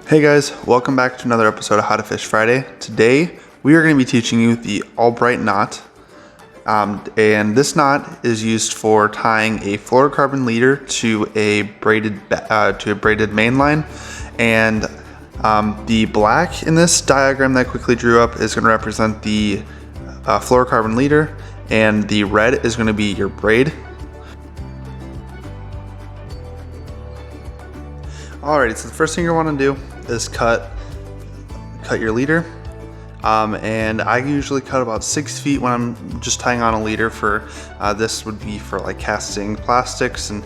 Hey guys, welcome back to another episode of How to Fish Friday. Today we are going to be teaching you the Albright knot, and this knot is used for tying a fluorocarbon leader to a braided main line. And the black in this diagram that I quickly drew up is going to represent the fluorocarbon leader, and the red is going to be your braid. Alrighty, so the first thing you want to do is cut your leader, and I usually cut about 6 feet when I'm just tying on a leader. For this would be for like casting plastics and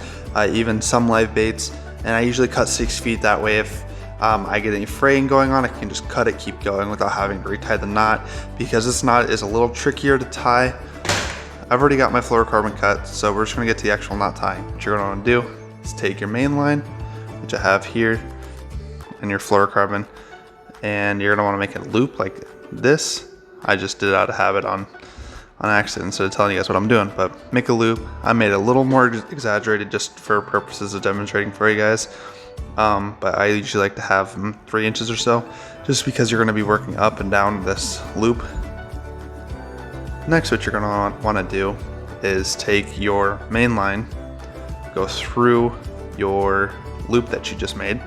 even some live baits, and I usually cut 6 feet. That way if I get any fraying going on, I can just cut it, keep going without having to retie the knot, because this knot is a little trickier to tie. I've already got my fluorocarbon cut, so we're just going to get to the actual knot tying. What you're going to want to do is take your main line, which I have here, and your fluorocarbon, and you're gonna want to make a loop like this. I just did it out of habit on accident instead of telling you guys what I'm doing, but make a loop. I made it a little more exaggerated just for purposes of demonstrating for you guys, but I usually like to have 3 inches or so, just because you're going to be working up and down this loop. Next, what you're going to want to do is take your main line, go through your loop that you just made,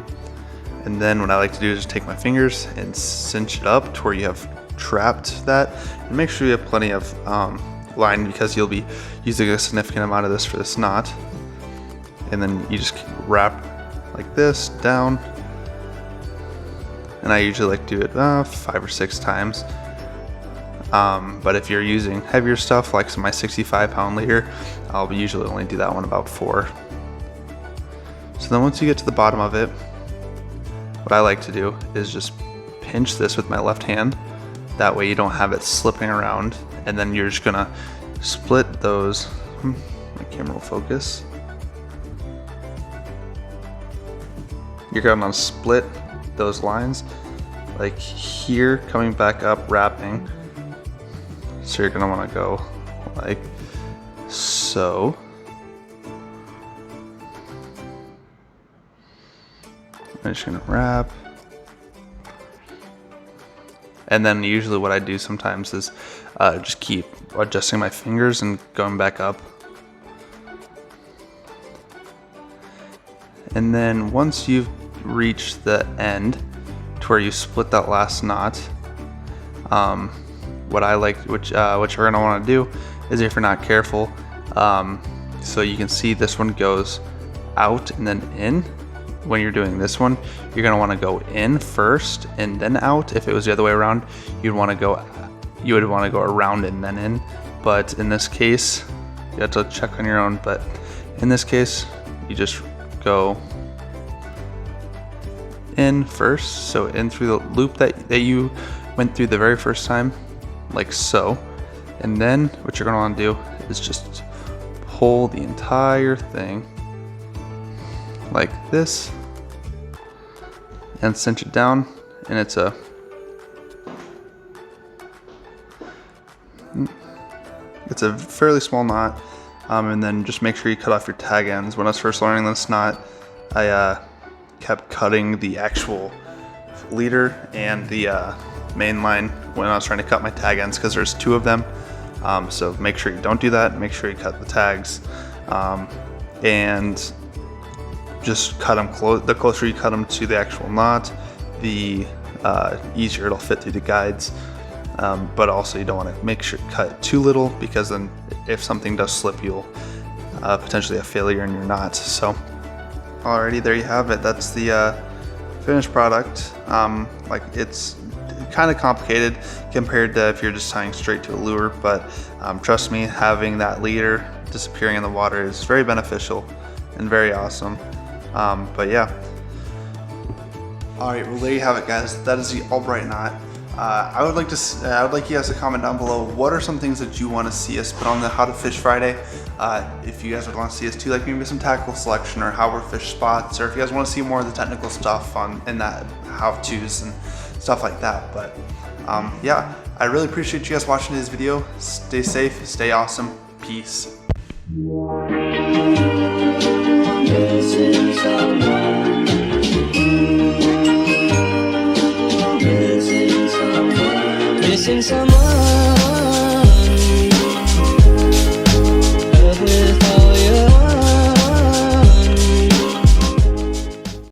and then what I like to do is just take my fingers and cinch it up to where you have trapped that, and make sure you have plenty of line, because you'll be using a significant amount of this for this knot. And then you just wrap like this down, and I usually like to do it 5 or 6 times, but if you're using heavier stuff like my 65-pound leader, I'll usually only do that one about 4. So then once you get to the bottom of it, what I like to do is just pinch this with my left hand. That way you don't have it slipping around, and then you're just gonna split those. My camera will focus. You're gonna split those lines like here, coming back up, wrapping. So you're gonna wanna go like so. I'm just gonna wrap, and then usually what I do sometimes is just keep adjusting my fingers and going back up. And then once you've reached the end to where you split that last knot, what you're gonna want to do is, if you're not careful, so you can see this one goes out and then in. When you're doing this one, you're gonna want to go in first and then out. If it was the other way around, you would want to go around and then in. But in this case, you have to check on your own. But in this case, you just go in first, so in through the loop that you went through the very first time, like so. And then what you're gonna want to do is just pull the entire thing like this and cinch it down, and it's a fairly small knot, and then just make sure you cut off your tag ends. When I was first learning this knot, I kept cutting the actual leader and the main line when I was trying to cut my tag ends, because there's 2 of them. So make sure you don't do that. Make sure you cut the tags, and just cut them close. The closer you cut them to the actual knot, the easier it'll fit through the guides. But also you don't want to cut too little, because then if something does slip, you'll potentially have failure in your knot. So alrighty, there you have it. That's the finished product. Like, it's kind of complicated compared to if you're just tying straight to a lure, but trust me, having that leader disappearing in the water is very beneficial and very awesome. But yeah. Alright, well there you have it, guys. That is the Albright knot. I would like you guys to comment down below, what are some things that you want to see us put on the How to Fish Friday. If you guys would want to see us do like maybe some tackle selection or how we're fish spots, or if you guys want to see more of the technical stuff in that how-tos and stuff like that. But yeah, I really appreciate you guys watching this video. Stay safe, stay awesome, peace. This is our missing someone.